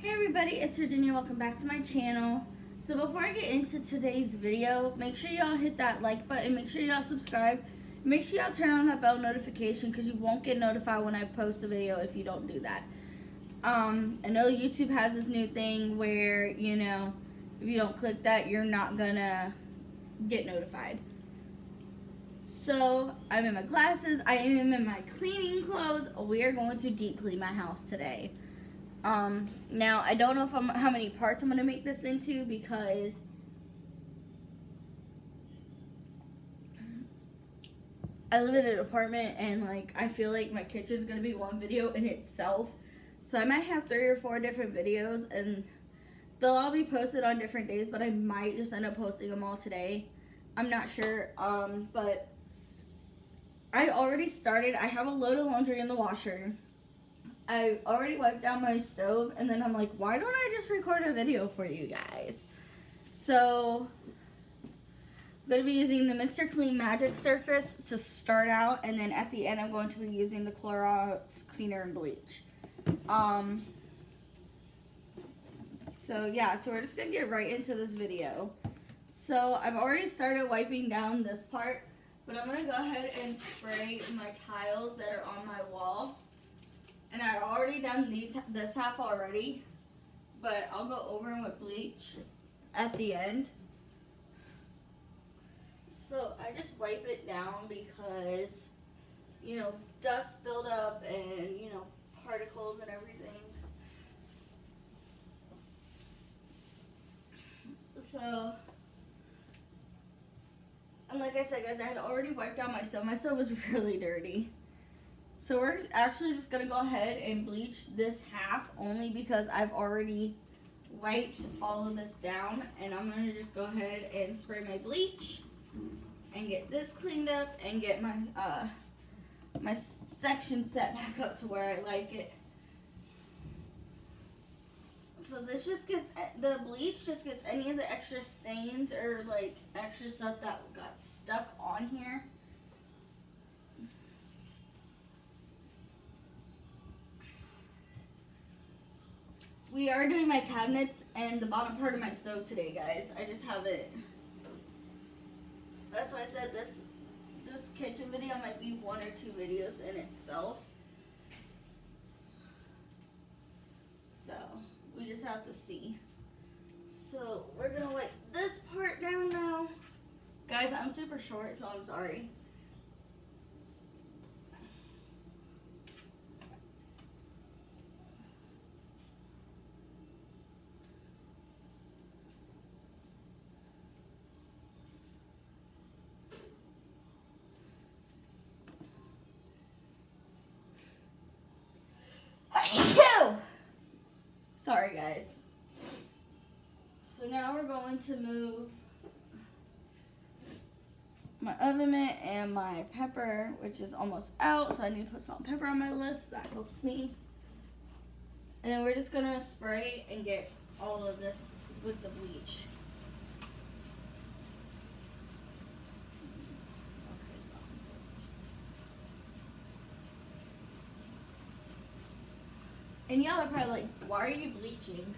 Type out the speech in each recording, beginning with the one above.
Hey everybody, it's Virginia. Welcome back to my channel. So before I get into today's video, make sure y'all hit that like button, make sure y'all subscribe, make sure y'all turn on that bell notification because you won't get notified when I post a video if you don't do that. I know YouTube has this new thing where, if you don't click that, you're not gonna get notified. So I'm in my glasses, I am in my cleaning clothes. We are going to deep clean my house today. Now I don't know how many parts I'm gonna make this into because I live in an apartment and I feel like my kitchen's gonna be one video in itself. So I might have 3 or 4 different videos and they'll all be posted on different days, but I might just end up posting them all today. I'm not sure, but I already started. I have a load of laundry in the washer. I already wiped down my stove, and then I'm like, why don't I just record a video for you guys? So, I'm going to be using the Mr. Clean Magic Surface to start out, and then at the end, I'm going to be using the Clorox Cleaner and Bleach. So we're just going to get right into this video. So, I've already started wiping down this part, but I'm going to go ahead and spray my tiles that are on my wall. And I've already done this half already, but I'll go over them with bleach at the end. So I just wipe it down because, dust build up and, particles and everything. So, and like I said, guys, I had already wiped down my stove. My stove was really dirty. So we're actually just going to go ahead and bleach this half only because I've already wiped all of this down. And I'm going to just go ahead and spray my bleach and get this cleaned up and get my my section set back up to where I like it. So this just gets, the bleach just gets any of the extra stains or extra stuff that got stuck on here. We are doing my cabinets and the bottom part of my stove today, guys. I just have it. That's why I said this kitchen video might be 1 or 2 videos in itself. So, we just have to see. So, we're going to wipe this part down now. Guys, I'm super short, so I'm sorry. Sorry, guys. So now we're going to move my oven mitt and my pepper, which is almost out. So I need to put salt and pepper on my list. That helps me. And then we're just going to spray and get all of this with the bleach. And y'all are probably like, why are you bleaching?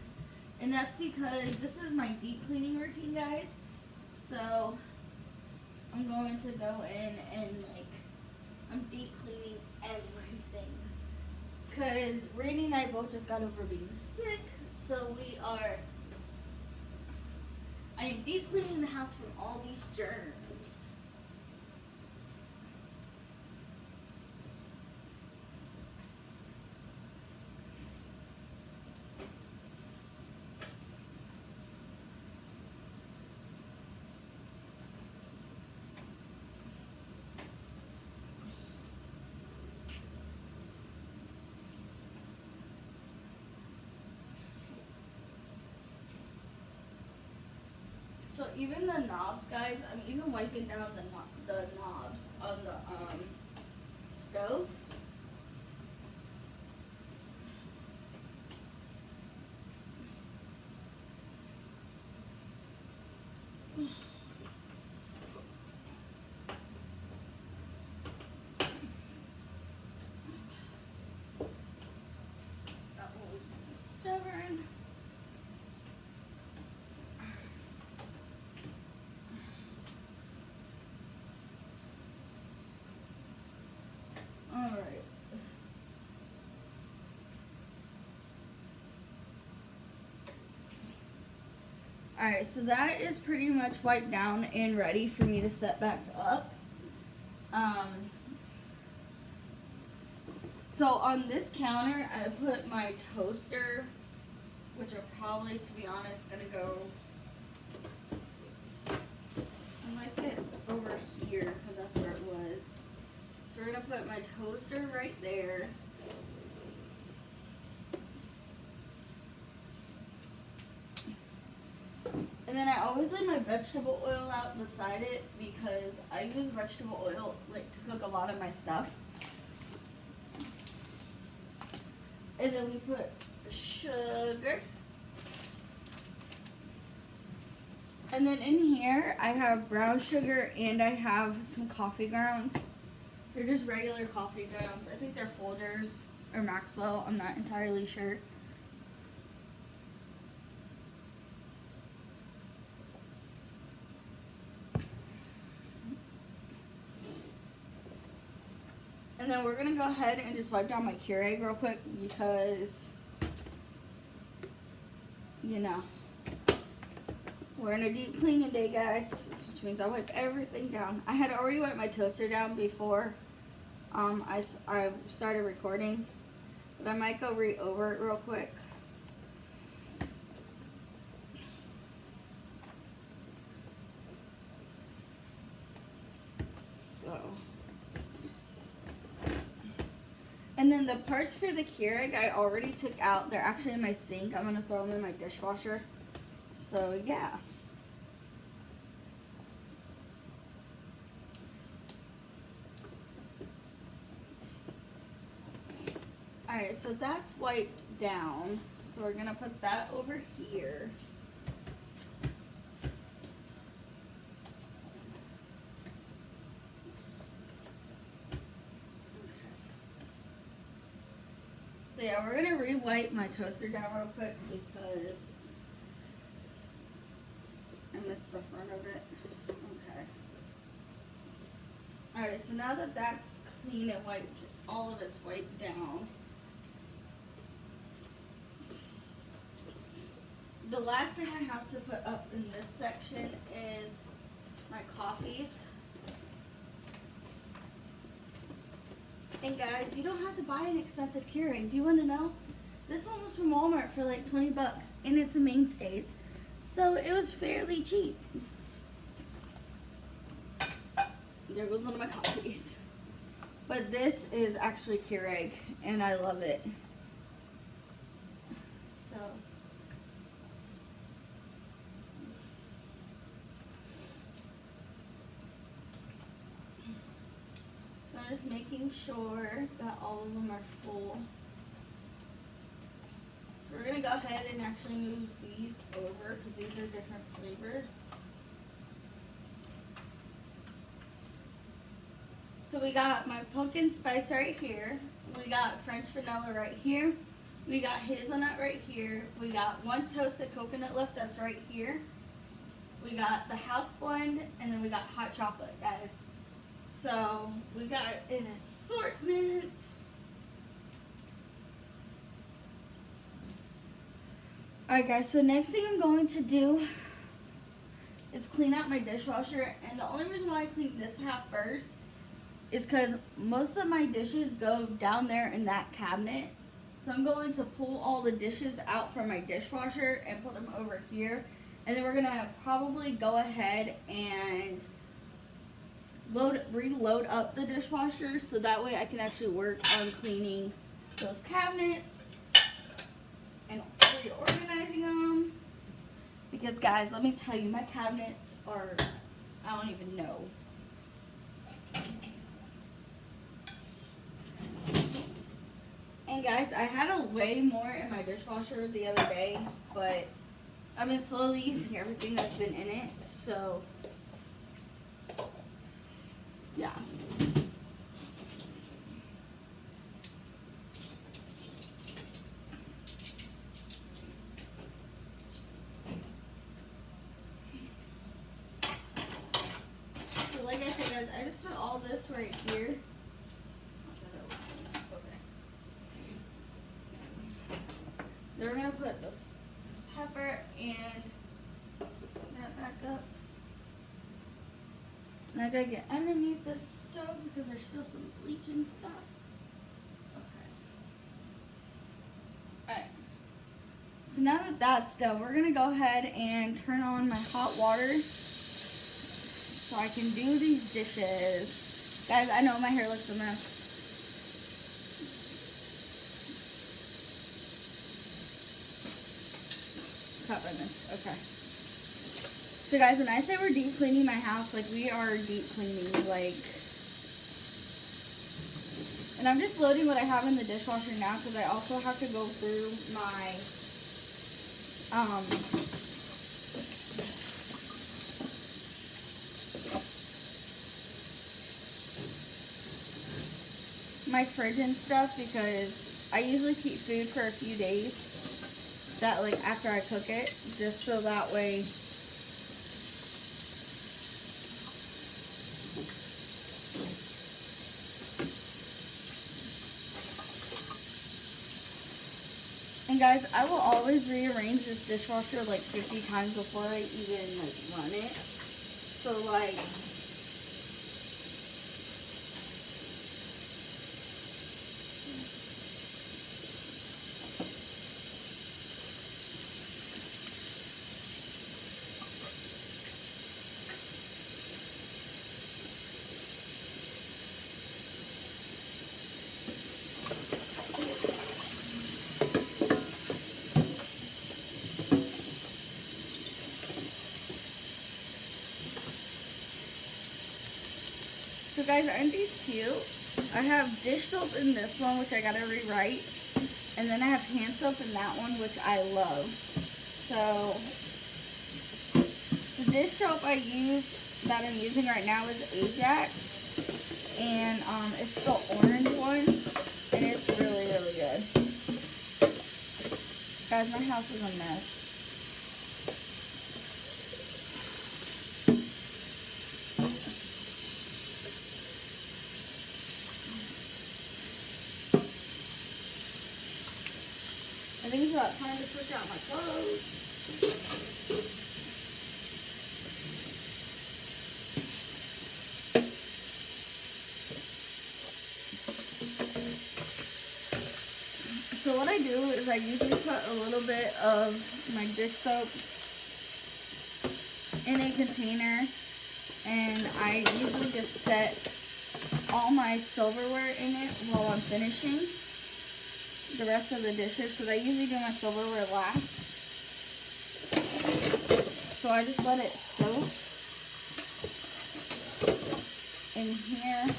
And that's because this is my deep cleaning routine, guys. So I'm going to go in and I'm deep cleaning everything. Because Randy and I both just got over being sick. So I am deep cleaning the house from all these germs. So even the knobs, guys, I'm even wiping down the knobs on the stove. That always makes me stubborn. Alright, so that is pretty much wiped down and ready for me to set back up. So on this counter, I put my toaster, which are probably, to be honest, gonna go, I like it over here because that's where it was. So we're gonna put my toaster right there. And then I always leave my vegetable oil out beside it because I use vegetable oil like to cook a lot of my stuff. And then we put sugar. And then in here I have brown sugar and I have some coffee grounds. They're just regular coffee grounds. I think they're Folgers or Maxwell. I'm not entirely sure. And then we're gonna go ahead and just wipe down my Keurig real quick because, you know, we're in a deep cleaning day, guys, which means I wipe everything down. I had already wiped my toaster down before I started recording, but I might go over it real quick. So. And then the parts for the Keurig I already took out. They're actually in my sink. I'm going to throw them in my dishwasher. So, yeah. Alright, so that's wiped down. So we're going to put that over here. So yeah, we're gonna re-wipe my toaster down real quick because I missed the front of it. Okay. Alright, so now that that's clean and wiped, all of it's wiped down. The last thing I have to put up in this section is my coffees. And guys, you don't have to buy an expensive Keurig. Do you want to know? This one was from Walmart for like 20 bucks and it's a Mainstays. So it was fairly cheap. There goes one of my coffees. But this is actually Keurig and I love it. So I'm just making sure that all of them are full. So we're going to go ahead and actually move these over because these are different flavors. So we got my pumpkin spice right here. We got French vanilla right here. We got hazelnut right here. We got one toasted coconut left that's right here. We got the house blend and then we got hot chocolate, guys. So we got an assortment. Alright guys, so next thing I'm going to do is clean out my dishwasher. And the only reason why I clean this half first is because most of my dishes go down there in that cabinet. So I'm going to pull all the dishes out from my dishwasher and put them over here. And then we're going to probably go ahead and reload up the dishwasher so that way I can actually work on cleaning those cabinets and reorganizing them. Because guys, let me tell you, my cabinets are, I don't even know. And guys, I had a way more in my dishwasher the other day, but I've been slowly using everything that's been in it, so yeah. So like I said, guys, I just put all this right here. Then we're gonna put the pepper and that back up. And I gotta get underneath this stove because there's still some bleach and stuff. Okay. Alright. So now that that's done, we're gonna go ahead and turn on my hot water so I can do these dishes. Guys, I know my hair looks a mess. Cut by this. Okay. So guys, when I say we're deep cleaning my house, like we are deep cleaning, like, and I'm just loading what I have in the dishwasher now because I also have to go through my, my fridge and stuff because I usually keep food for a few days that like after I cook it, just so that way and guys, I will always rearrange this dishwasher like 50 times before I even like run it. So like so guys, aren't these cute? I have dish soap in this one, which I gotta rewrite. And then I have hand soap in that one, which I love. So, the dish soap I use, that I'm using right now is Ajax. And it's the orange one. And it's really, really good. Guys, my house is a mess. I think it's about time to switch out my clothes. So what I do is I usually put a little bit of my dish soap in a container, and I usually just set all my silverware in it while I'm finishing the rest of the dishes, because I usually do my silverware last. So I just let it soak in here.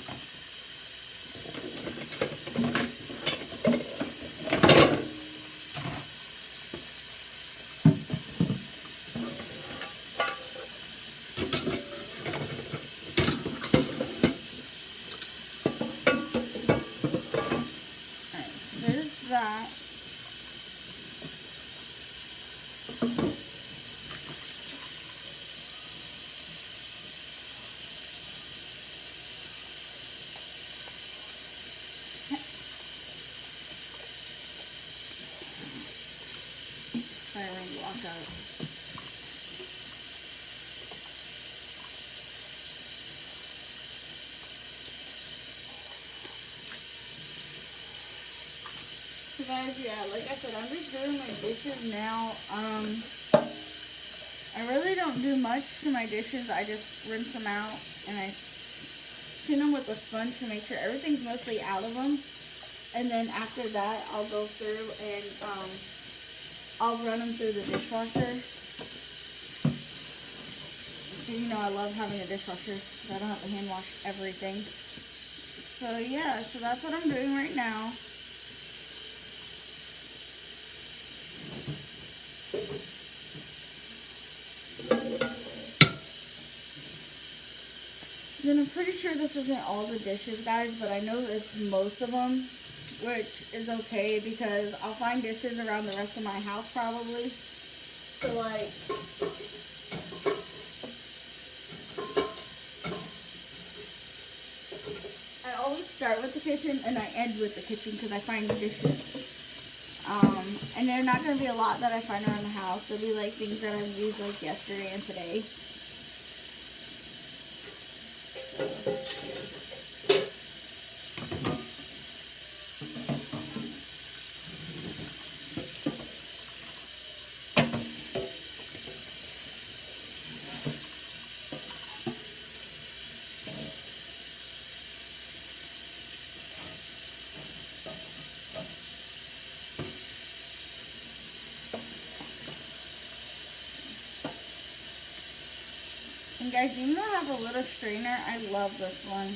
Alright, so there's that. Fire ring walk out. So guys, yeah, like I said, I'm just doing my dishes now. I really don't do much to my dishes. I just rinse them out and I clean them with a sponge to make sure everything's mostly out of them. And then after that, I'll go through and I'll run them through the dishwasher. You know, I love having a dishwasher because I don't have to hand wash everything. So yeah, so that's what I'm doing right now. Then I'm pretty sure this isn't all the dishes, guys, but I know it's most of them, which is okay because I'll find dishes around the rest of my house probably. So like, I always start with the kitchen and I end with the kitchen because I find dishes And they're not going to be a lot that I find around the house. They'll be like things that I've used like yesterday and today. And guys, even though I have a little strainer, I love this one.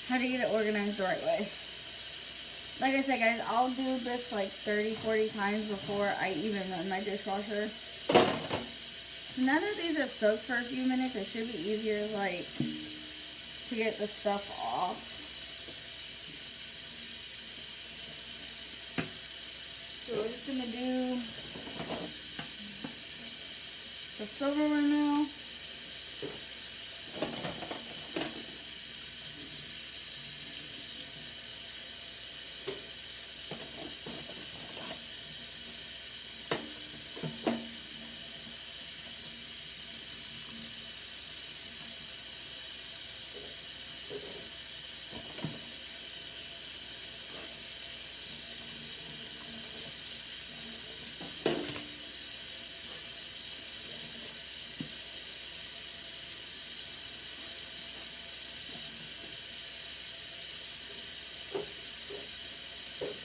How to get it organized the right way. Like I said, guys, I'll do this like 30-40 times before I even run my dishwasher. Now that these have soaked for a few minutes, it should be easier like to get the stuff off. So we're just gonna do the silverware now.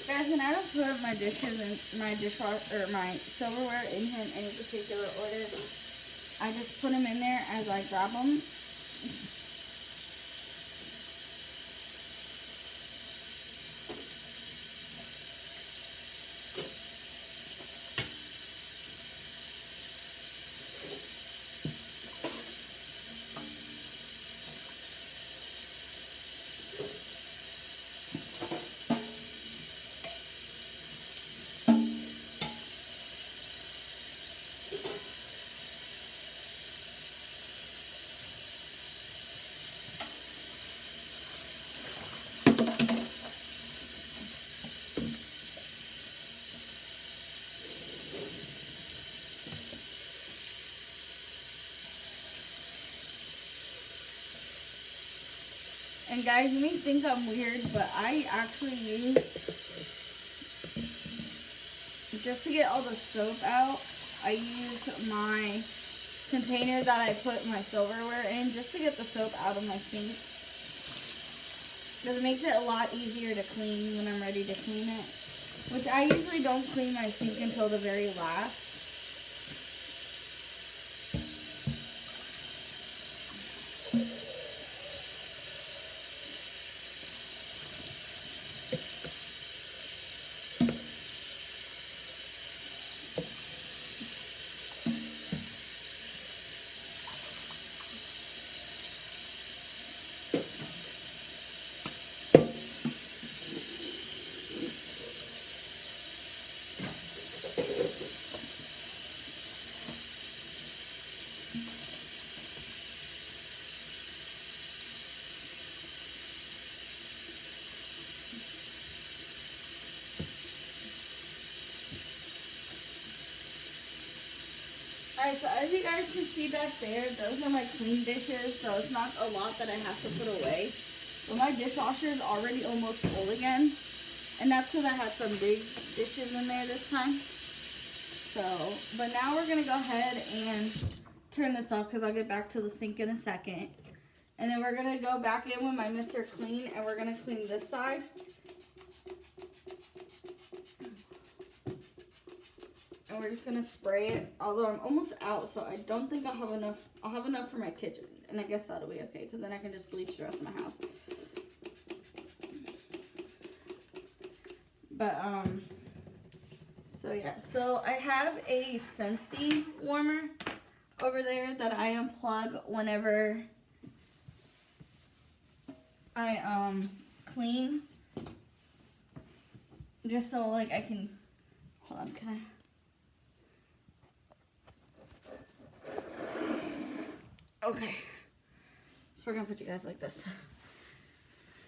Guys, and I don't put my dishes in my dishwasher or my silverware in here in any particular order. I just put them in there as I grab them. And guys, you may think I'm weird, but I actually use, just to get all the soap out, I use my container that I put my silverware in just to get the soap out of my sink. Because it makes it a lot easier to clean when I'm ready to clean it. Which I usually don't clean my sink until the very last. Alright, so as you guys can see back there, those are my clean dishes, so it's not a lot that I have to put away. But my dishwasher is already almost full again, and that's because I had some big dishes in there this time. So, but now we're going to go ahead and turn this off because I'll get back to the sink in a second. And then we're going to go back in with my Mr. Clean, and we're going to clean this side. and we're just gonna spray it. Although I'm almost out, so I don't think I'll have enough. I'll have enough for my kitchen, and I guess that'll be okay, because then I can just bleach the rest of my house. But so yeah, so I have a Scentsy warmer over there that I unplug whenever I clean, just so like I can, hold on, can I? Okay, so we're gonna put you guys like this.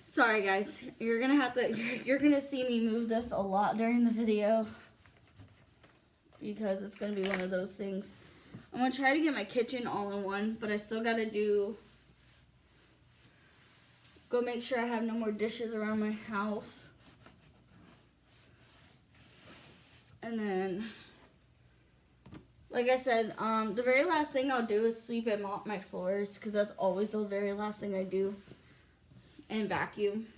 Sorry guys, you're gonna see me move this a lot during the video because it's gonna be one of those things. I'm gonna try to get my kitchen all in one, but I still gotta go make sure I have no more dishes around my house. And then, like I said, the very last thing I'll do is sweep and mop my floors, because that's always the very last thing I do. And vacuum.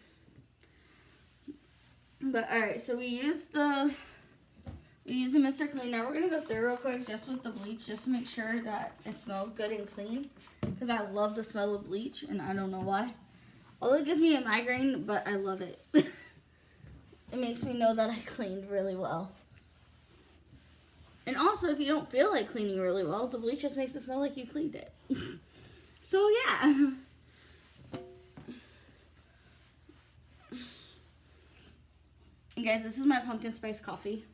But alright, so we used the Mr. Clean. Now we're gonna go through real quick just with the bleach, just to make sure that it smells good and clean, because I love the smell of bleach and I don't know why. Although it gives me a migraine, but I love it. It makes me know that I cleaned really well. And also, if you don't feel like cleaning really well, the bleach just makes it smell like you cleaned it. So yeah. And guys, this is my pumpkin spice coffee.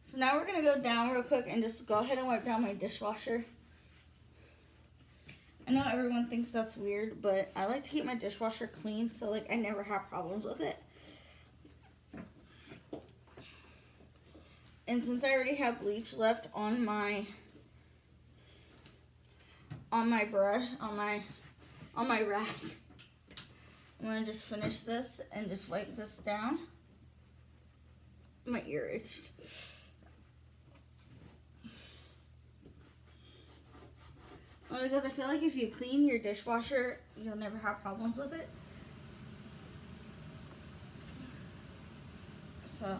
So now we're going to go down real quick and just go ahead and wipe down my dishwasher. I know everyone thinks that's weird, but I like to keep my dishwasher clean, so like I never have problems with it. And since I already have bleach left on my brush, on my rack, I'm gonna just finish this and just wipe this down. My ear itched. Only because I feel like if you clean your dishwasher, you'll never have problems with it. So.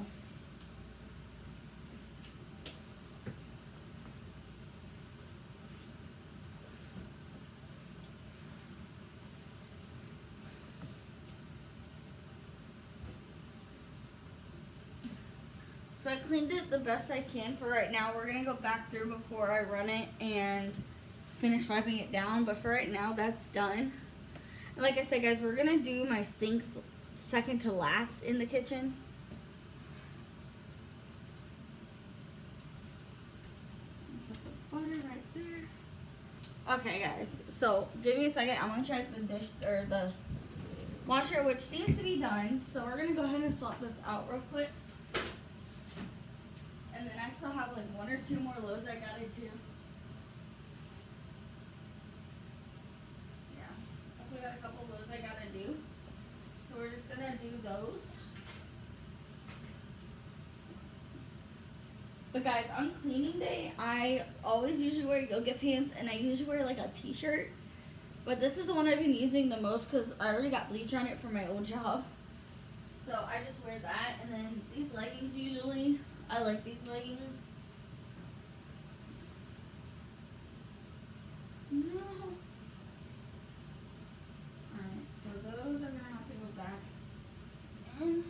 So I cleaned it the best I can for right now. We're going to go back through before I run it and finish wiping it down. But for right now, that's done. And like I said, guys, we're going to do my sinks second to last in the kitchen. Put the butter right there. Okay, guys. So give me a second. I'm going to check the dish or the washer, which seems to be done. So we're going to go ahead and swap this out real quick. And then I still have like 1 or 2 more loads I gotta do. Yeah, I still got a couple loads I gotta do. So we're just gonna do those. But guys, on cleaning day, I always usually wear yoga pants and I usually wear like a t-shirt. But this is the one I've been using the most because I already got bleach on it for my old job. So I just wear that, and then these leggings usually. I like these leggings. No. Alright, so those are going to have to go back in.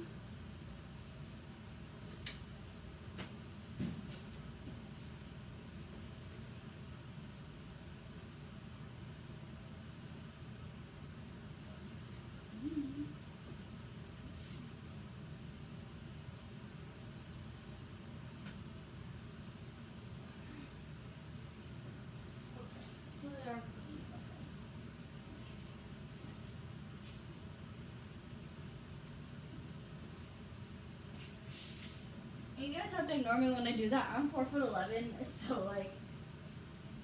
You guys have to ignore me when I do that. I'm 4'11", so like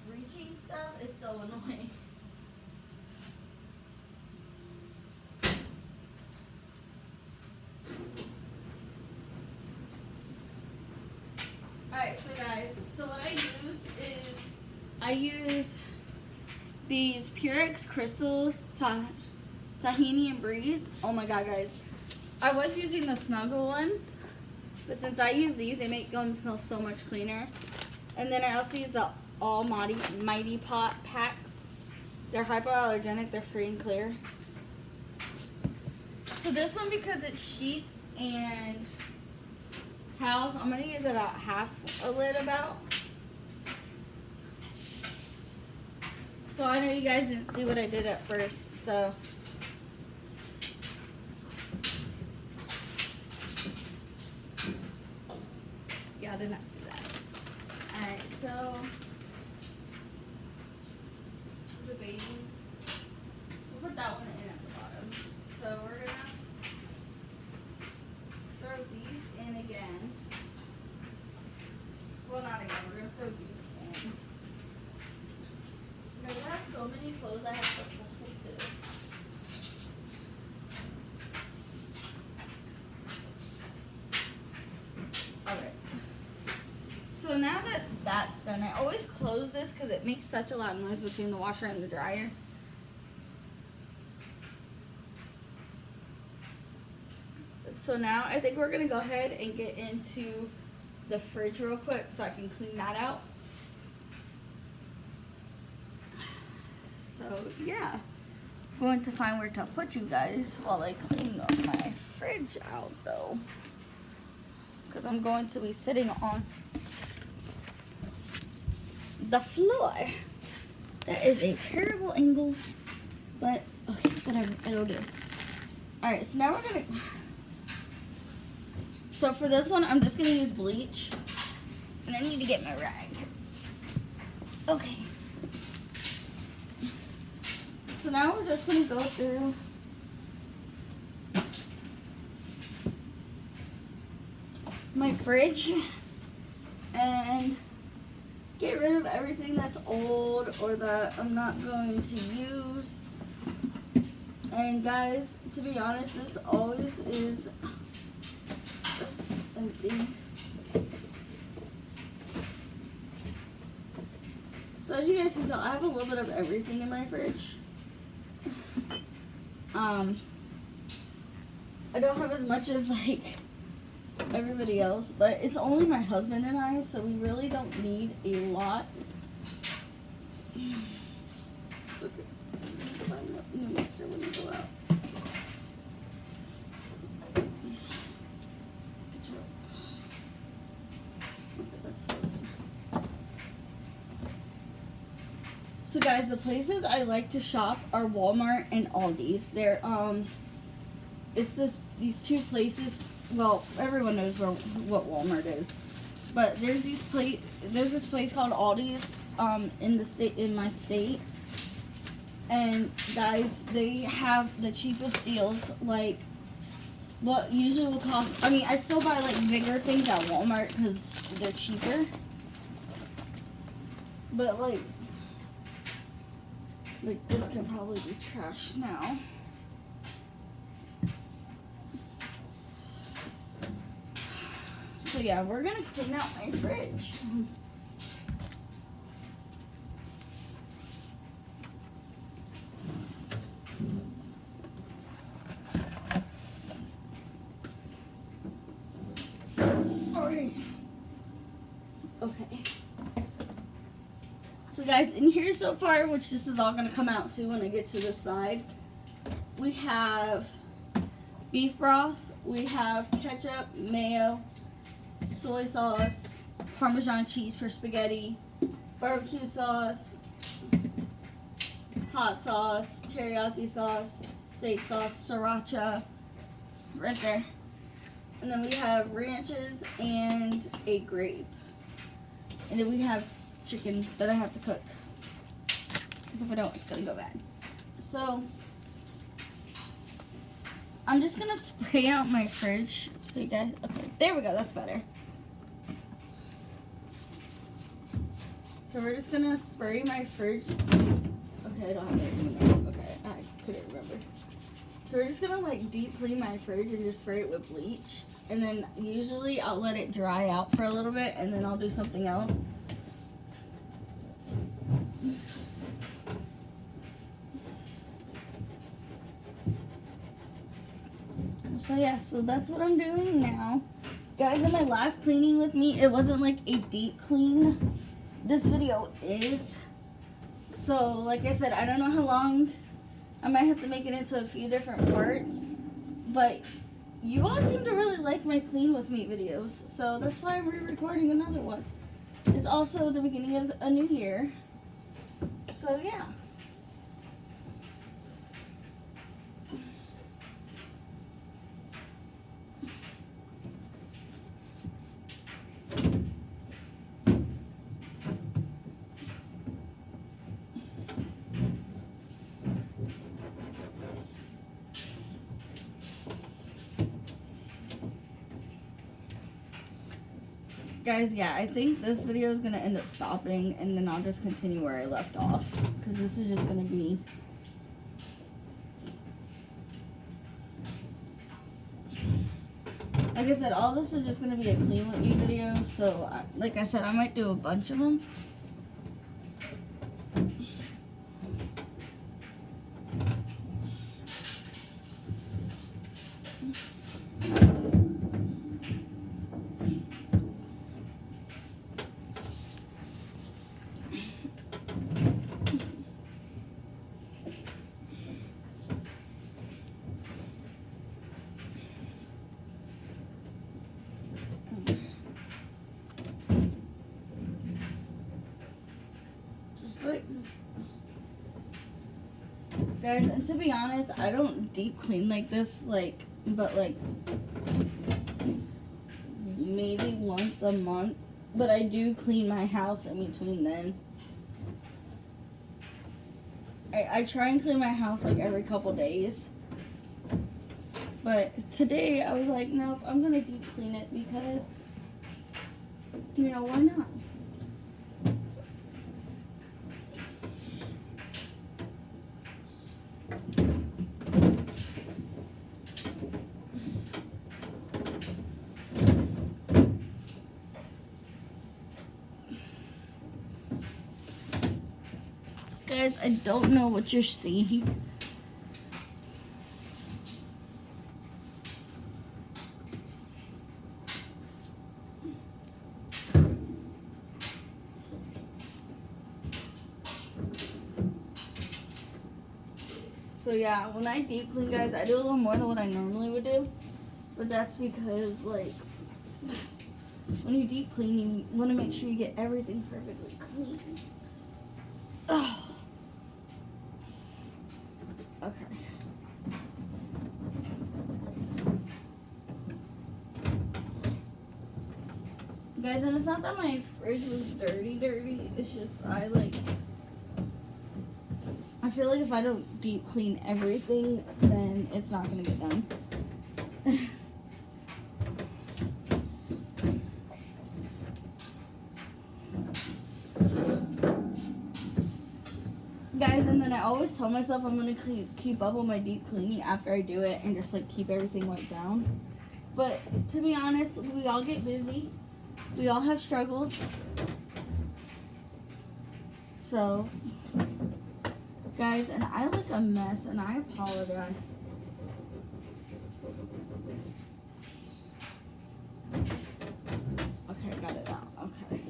reaching stuff is so annoying. Alright, so guys, so what I use is these Purex Crystals Tahini and Breeze. Oh my god, guys. I was using the Snuggle ones, but since I use these, they make them smell so much cleaner. And then I also use the Mighty Pot packs. They're hypoallergenic, they're free and clear. So this one, because it's sheets and towels, I'm going to use about half a lid about. So I know you guys didn't see what I did at first, so. Yeah, I did not see that. Alright, so. The baby. We'll put that one in at the bottom. So we're going to throw these in again. Well, not again, we're going to throw these in. Because I have so many clothes I have to fold too. Alright. So now that that's done, I always close this because it makes such a loud noise between the washer and the dryer. So now I think we're going to go ahead and get into the fridge real quick so I can clean that out. So yeah, I'm going to find where to put you guys while I clean up my fridge out though. Because I'm going to be sitting on the floor. That is a terrible angle, but okay, whatever, it'll do. Alright, so now we're going to... So for this one, I'm just going to use bleach. And I need to get my rag. Okay. So now we're just going to go through my fridge and get rid of everything that's old or that I'm not going to use. And guys, to be honest, this always is empty. So as you guys can tell, I have a little bit of everything in my fridge. I don't have as much as like everybody else, but it's only my husband and I, so we really don't need a lot. Okay. Find a new mixer when you go out. So guys, the places I like to shop are Walmart and Aldi's. They're it's these two places. Well, everyone knows what Walmart is, but there's this place called Aldi's in my state. And guys, they have the cheapest deals. Like what usually will cost. I mean, I still buy like bigger things at Walmart because they're cheaper. But like this can probably be trashed now. So yeah, we're gonna clean out my fridge. Alright. Okay. So guys, in here so far, which this is all going to come out to when I get to this side, we have beef broth, we have ketchup, mayo, soy sauce, Parmesan cheese for spaghetti, barbecue sauce, hot sauce, teriyaki sauce, steak sauce, sriracha, right there. And then we have ranches and a grape. And then we have chicken that I have to cook, because if I don't, it's gonna go bad. So I'm just gonna spray out my fridge so you guys, okay, there we go, that's better. So we're just gonna spray my fridge. Okay, I don't have anything in there. Okay, I couldn't remember. So we're just gonna like deep clean my fridge and just spray it with bleach, and then usually I'll let it dry out for a little bit and then I'll do something else. So yeah, so that's what I'm doing now. Guys, in my last cleaning with me, it wasn't like a deep clean. This video is. So, like I said, I don't know how long. I might have to make it into a few different parts. But you all seem to really like my clean with me videos. So that's why I'm re-recording another one. It's also the beginning of a new year. So yeah. Guys, yeah, I think this video is going to end up stopping, and then I'll just continue where I left off, because this is just going to be... Like I said, all this is just going to be a clean with me video, so, like I said, I might do a bunch of them. Like this. Guys, and to be honest, I don't deep clean like this, like, but like maybe once a month, but I do clean my house in between then. I try and clean my house like every couple days, but today I was like, nope, I'm gonna deep clean it because, you know, why not? Guys, I don't know what you're seeing. So yeah, when I deep clean, guys, I do a little more than what I normally would do. But that's because, like, when you deep clean, you want to make sure you get everything perfectly clean. Oh. Okay. Guys, and it's not that my fridge was dirty. It's just I feel like if I don't deep clean everything, then it's not gonna get done. Guys, and then I always tell myself I'm gonna keep up on my deep cleaning after I do it and just like keep everything wiped down. But to be honest, we all get busy. We all have struggles. So, guys, and I look a mess, and I apologize. Okay, got it out. Okay.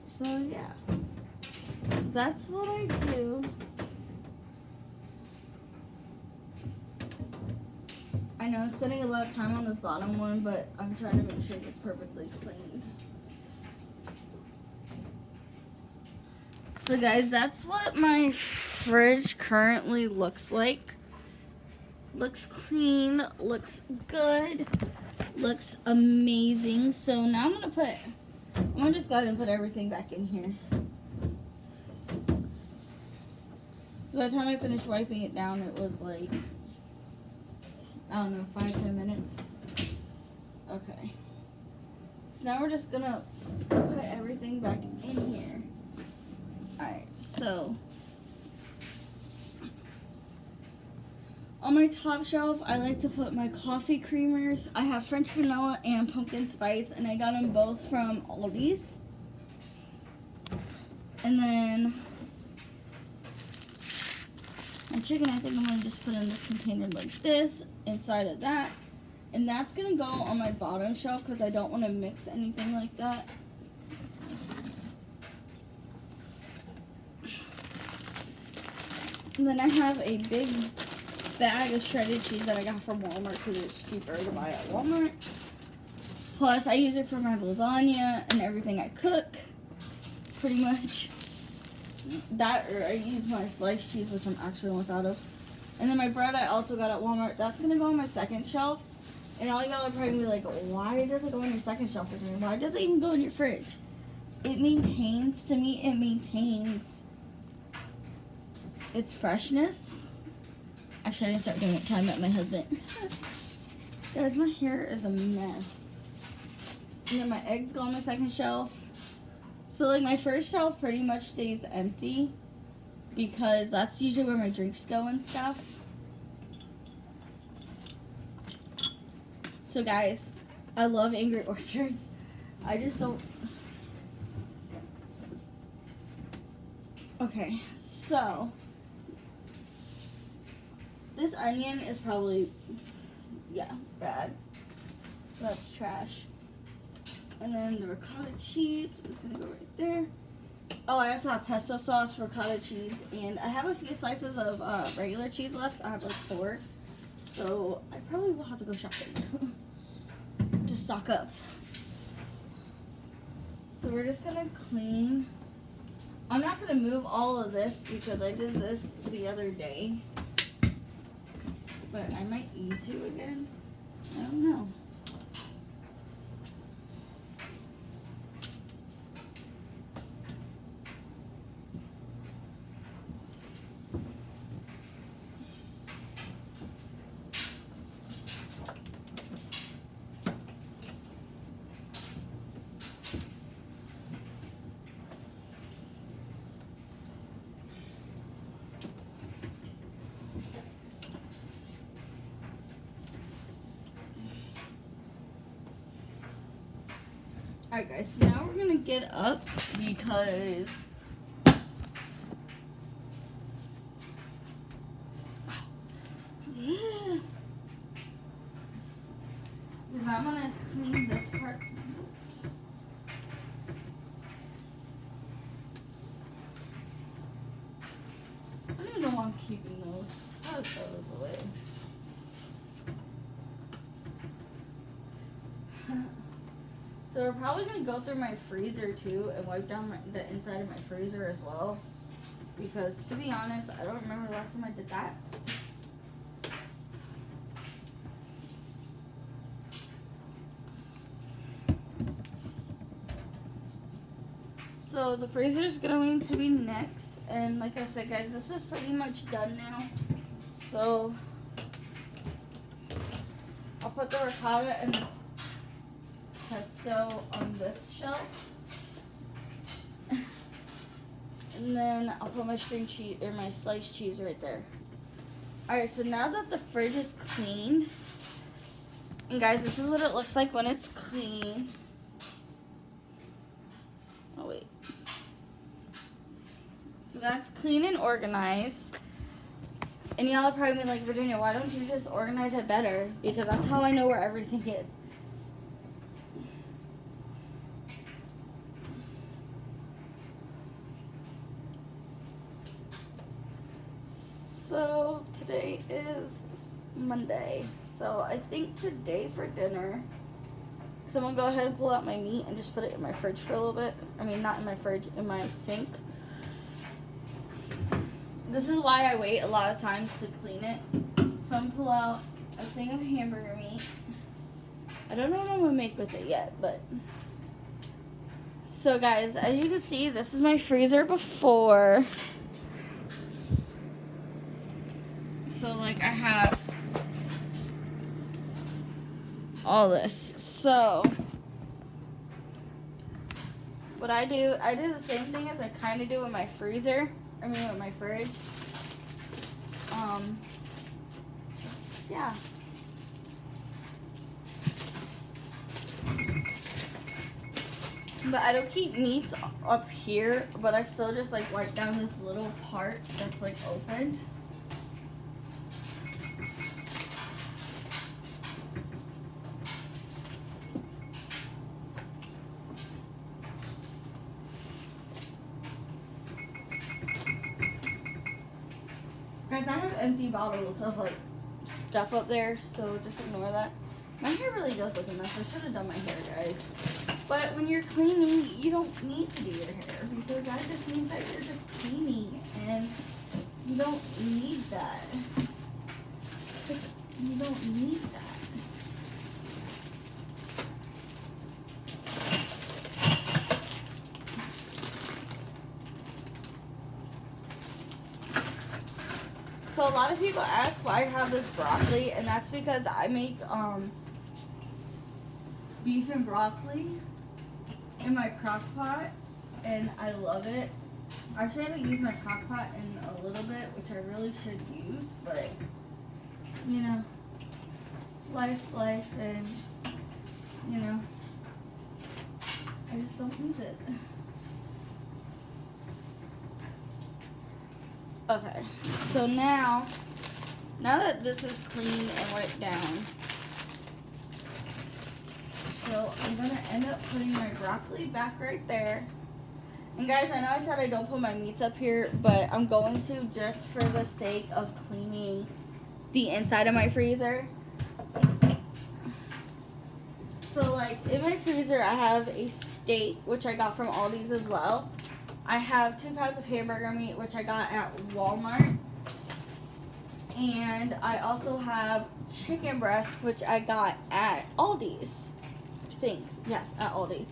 So, yeah. So that's what I do. I know I'm spending a lot of time on this bottom one, but I'm trying to make sure it gets perfectly cleaned. So guys, that's what my fridge currently looks like. Looks clean, looks good, looks amazing. So now I'm gonna just go ahead and put everything back in here. So by the time I finished wiping it down, it was like, I don't know, 5-10 minutes. Okay. So now we're just gonna put everything back in here. Alright, so on my top shelf, I like to put my coffee creamers. I have French vanilla and pumpkin spice, and I got them both from Aldi's. And then My chicken, I think I'm going to just put in this container like this, inside of that. And that's going to go on my bottom shelf because I don't want to mix anything like that. And then I have a big bag of shredded cheese that I got from Walmart because it's cheaper to buy at Walmart. Plus, I use it for my lasagna and everything I cook, pretty much. That, or I use my sliced cheese, which I'm actually almost out of. And then my bread I also got at Walmart. That's going to go on my second shelf. And all y'all are probably like, why does it go on your second shelf? Why does it even go in your fridge? It maintains, to me, it maintains its freshness. Actually, I didn't start doing it until I met my husband. Guys, my hair is a mess. And then my eggs go on my second shelf. So, like, my first shelf pretty much stays empty because that's usually where my drinks go and stuff. So, guys, I love Angry Orchards. I just don't... Okay, so... This onion is probably, yeah, bad. So that's trash. And then the ricotta cheese is going to go right there. Oh, I also have pesto sauce, ricotta cheese, and I have a few slices of regular cheese left. I have like 4. So I probably will have to go shopping to stock up. So we're just going to clean. I'm not going to move all of this because I did this the other day. But I might need to again. I don't know. Alright guys, so now we're gonna get up because I'm gonna clean this part. I don't even know why I'm keeping those. I'll throw those away. So we're probably going to go through my freezer too and wipe down the inside of my freezer as well. Because to be honest, I don't remember the last time I did that. So the freezer is going to be next. And like I said guys, this is pretty much done now. So I'll put the ricotta and the pesto on this shelf, and then I'll put my string cheese or my sliced cheese right there. Alright, so now that the fridge is clean, and guys, this is what it looks like when it's clean. Oh wait. So that's clean and organized. And y'all are probably like, Virginia, why don't you just organize it better? Because that's how I know where everything is. So today is Monday, so I think today for dinner, so I'm gonna go ahead and pull out my meat and just put it in my fridge for a little bit. I mean, not in my fridge, in my sink. This is why I wait a lot of times to clean it. So I'm gonna pull out a thing of hamburger meat. I don't know what I'm gonna make with it yet, but. So guys, as you can see, this is my freezer before. So like I have all this. So what I do the same thing as I kind of do with my freezer. I mean with my fridge. Yeah. But I don't keep meats up here, but I still just like wipe down this little part that's like opened. guys, I have empty bottles of like stuff up there, so just ignore that. My hair really does look a mess. I should have done my hair, guys. But when you're cleaning, you don't need to do your hair because that just means that you're just cleaning and you don't need that. You don't need that. So a lot of people ask why I have this broccoli, and that's because I make beef and broccoli in my crock pot, and I love it. Actually, I haven't used my crock pot in a little bit, which I really should use, but you know, life's life, and you know, I just don't use it. Okay, so now that this is clean and wiped down, so I'm gonna end up putting my broccoli back right there. And guys, I know I said I don't put my meats up here, but I'm going to just for the sake of cleaning the inside of my freezer. So like in my freezer, I have a steak, which I got from Aldi's as well. I have 2 pounds of hamburger meat, which I got at Walmart. And I also have chicken breast, which I got at Aldi's. I think. Yes, at Aldi's.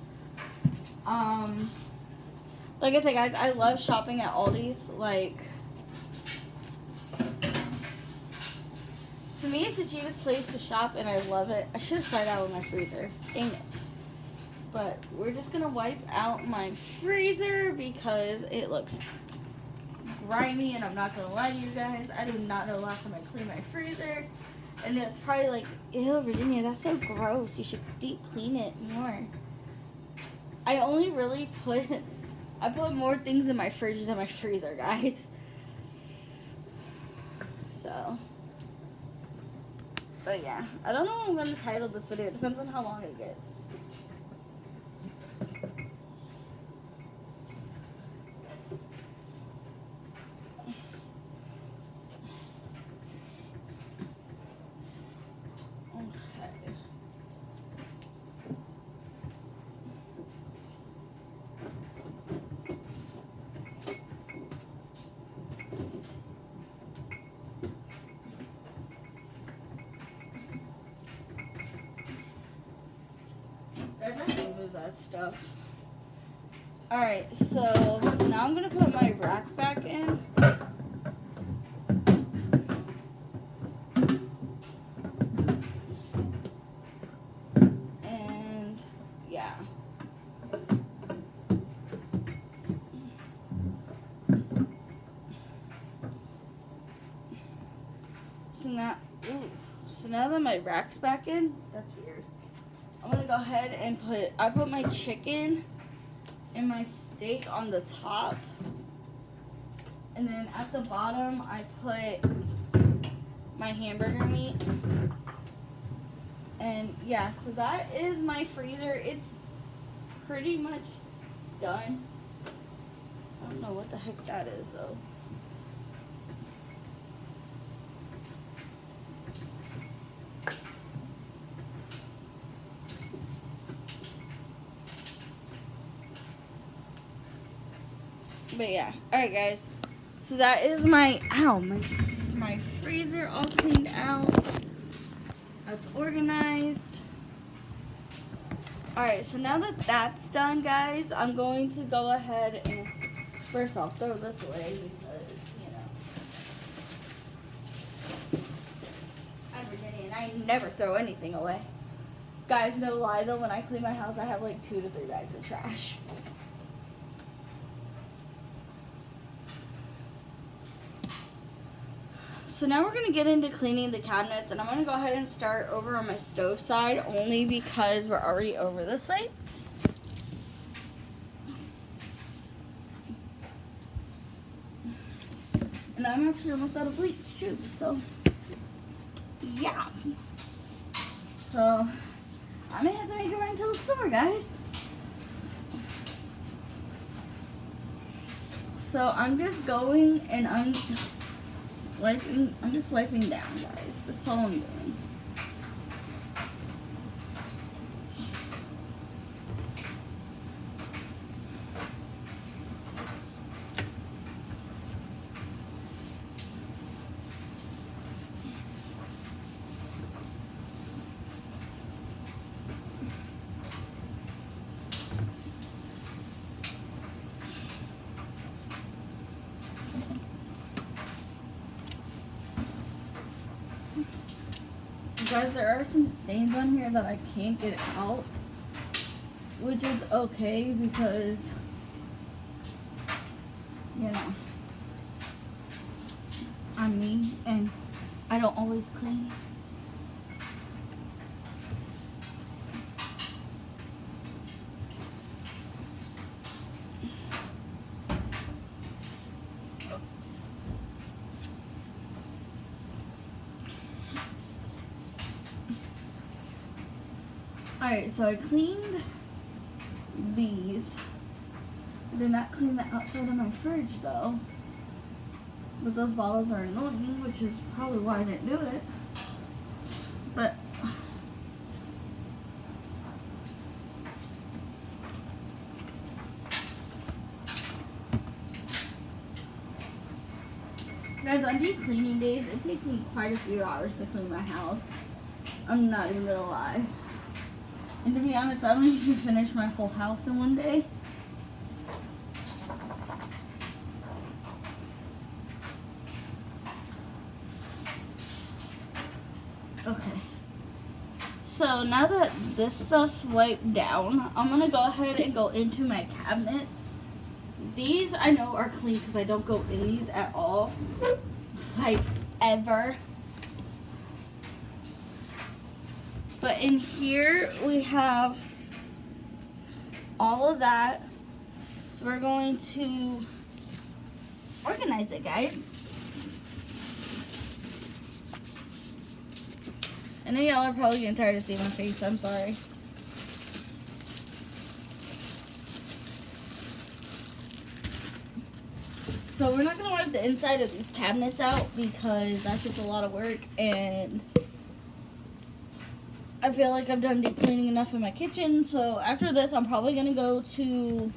Like I said, guys, I love shopping at Aldi's. Like, to me, it's the cheapest place to shop, and I love it. I should have started out with my freezer. Dang it. But we're just going to wipe out my freezer because it looks grimy, and I'm not going to lie to you guys. I do not know the last time I cleaned my freezer. And it's probably like, ew, Virginia, that's so gross. You should deep clean it more. I only really I put more things in my fridge than my freezer, guys. So, but yeah. I don't know what I'm going to title this video. It depends on how long it gets. That stuff. Alright, so now I'm gonna put my rack back in. And yeah. So now that my rack's back in, that's weird. I'm gonna go ahead and I put my chicken and my steak on the top. And then at the bottom, I put my hamburger meat. And yeah, so that is my freezer. It's pretty much done. I don't know what the heck that is though. But yeah, alright guys, so that is my freezer all cleaned out. That's organized. Alright, so now that that's done, guys, I'm going to go ahead and first off throw this away because, you know, I'm Virginia and I never throw anything away. Guys, no lie though, when I clean my house, I have like 2 to 3 bags of trash. So now we're going to get into cleaning the cabinets, and I'm going to go ahead and start over on my stove side only because we're already over this way. And I'm actually almost out of bleach too, so yeah. So I'm going to have to make it right into the store, guys. So I'm just going and wiping. I'm just wiping down, guys. That's all I'm doing. Guys, there are some stains on here that I can't get out, which is okay because, you know, I'm me and I don't always clean. Alright, so I cleaned these. I did not clean the outside of my fridge though. But those bottles are annoying, which is probably why I didn't do it. But guys, on deep cleaning days, it takes me quite a few hours to clean my house. I'm not even gonna lie. And to be honest, I don't even finish my whole house in one day. Okay. So now that this stuff's wiped down, I'm gonna go ahead and go into my cabinets. These I know are clean because I don't go in these at all. Like, ever. But in here we have all of that. So we're going to organize it, guys. I know y'all are probably getting tired of seeing my face. I'm sorry. So we're not going to wipe the inside of these cabinets out because that's just a lot of work, and I feel like I've done deep cleaning enough in my kitchen. So after this, I'm probably going to go to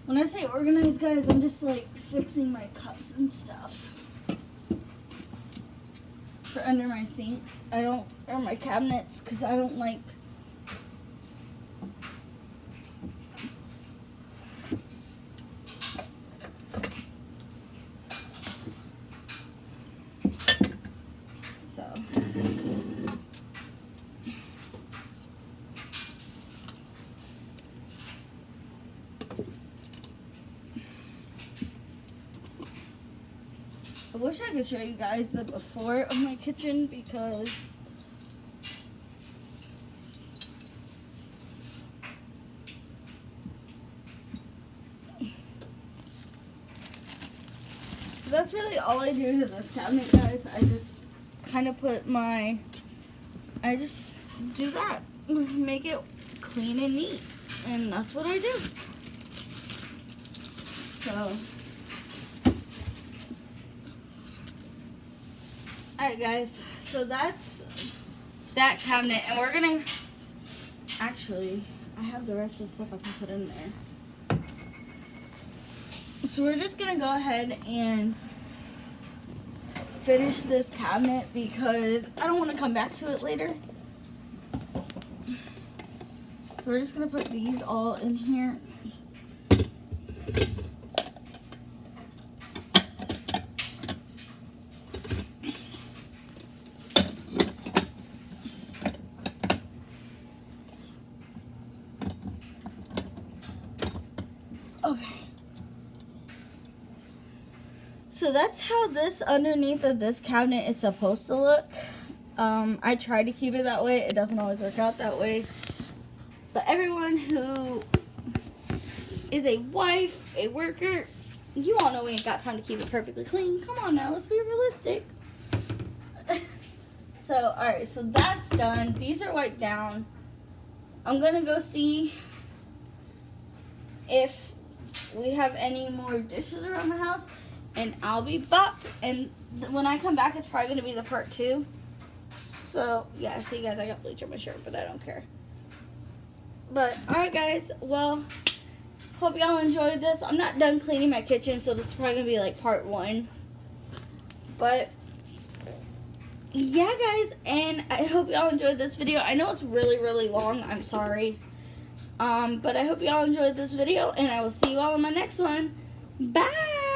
when I say organize, guys, I'm just like fixing my cups and stuff for under my sinks. Or my cabinets, because I don't like I wish I could show you guys the before of my kitchen because so that's really all I do to this cabinet, guys. I just kind of I just do that, make it clean and neat, and that's what I do. So alright, guys, so that's that cabinet, and we're gonna, actually, I have the rest of the stuff I can put in there. So we're just gonna go ahead and finish this cabinet because I don't want to come back to it later. So we're just gonna put these all in here. Okay. So that's how this underneath of this cabinet is supposed to look. I try to keep it that way. It doesn't always work out that way. But everyone who is a wife, a worker, you all know we ain't got time to keep it perfectly clean. Come on now, let's be realistic. So, alright, so that's done. These are wiped down. I'm gonna go see if we have any more dishes around the house, and I'll be back. And when I come back, it's probably gonna be the part 2. So, yeah, see, guys, I got bleach on my shirt, but I don't care. But, alright, guys, well, hope y'all enjoyed this. I'm not done cleaning my kitchen, so this is probably gonna be like part 1. But yeah, guys, and I hope y'all enjoyed this video. I know it's really long. I'm sorry. But I hope y'all enjoyed this video, and I will see you all in my next one. Bye!